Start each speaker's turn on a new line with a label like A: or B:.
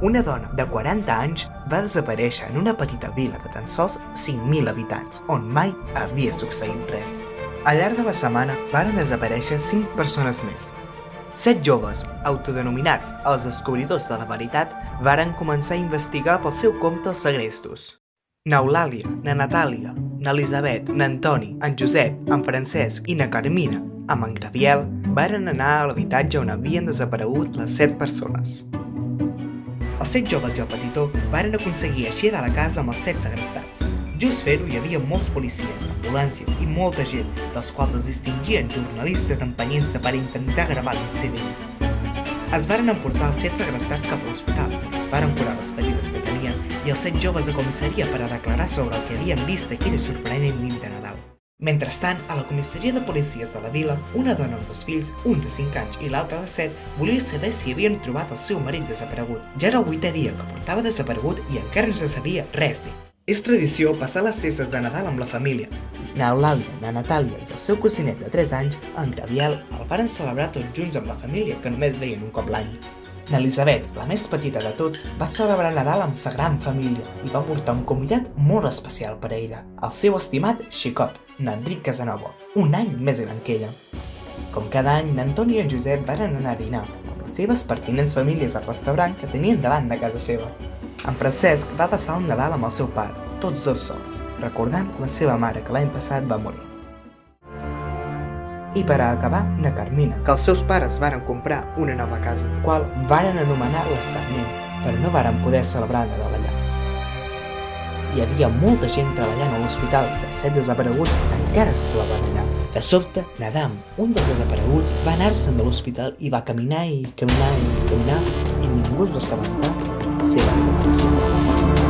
A: una dona de 40 anys va desaparèixer en una petita vila de tan sols 5.000 habitants, on mai havia succeït res. Al llarg de la setmana varen desaparèixer 5 persones més. 7 joves, autodenominats els descobridors de la veritat, varen començar a investigar pel seu compte els segrestos. N'Eulàlia, na Natàlia, n'Elisabet, n'Antoni, en Josep, en Francesc i na Carmina, amb en Gabriel, varen anar a l'habitatge on havien desaparegut les 7 persones. Els 7 joves i el petitó varen aconseguir eixir de la casa amb els 7 segrestats. Just fer-ho hi havia molts policies, ambulàncies i molta gent, dels quals es distingien jornalistes empenyent-se per intentar gravar l'incident. Es varen emportar els 7 segrestats cap a l'hospital, on es varen curar les ferides que tenien, i els 7 joves de comissaria per a declarar sobre el que havien vist aquella sorprenent nit de Nadal. Mentrestant, a la comissaria de policies de la vila, una dona amb 2 fills, un de 5 anys i l'altre de 7, volia saber si havien trobat el seu marit desaparegut. Ja era el 8è dia que portava desaparegut i encara no se sabia res d'ell. És tradició passar les festes de Nadal amb la família. N'Eulàlia, na Natàlia i el seu cosinet de 3 anys, en Gabriel, el varen celebrar tots junts amb la família, que només veien un cop l'any. N'Elisabet, la més petita de tots, va celebrar Nadal amb sa gran família i va portar un convidat molt especial per a ella, el seu estimat xicot, n'Enric Casanova, un any més gran que ella. Com cada any, n'Antoni i en Josep varen anar a dinar amb les seves pertinents famílies al restaurant que tenien davant de casa seva. En Francesc va passar un Nadal amb el seu pare, tots dos sols, recordant la seva mare que l'any passat va morir. I per a acabar, na Carmina, que els seus pares varen comprar una nova casa, la qual varen anomenar la Sarment, però no varen poder celebrar Nadal allà. Hi havia molta gent treballant a l'hospital i els 7 desapareguts encara es trobaven allà. De sobte, Nadam, un dels desapareguts, va anar-se'n de l'hospital i va caminar i ningú es va assabentar de la seva desaparició.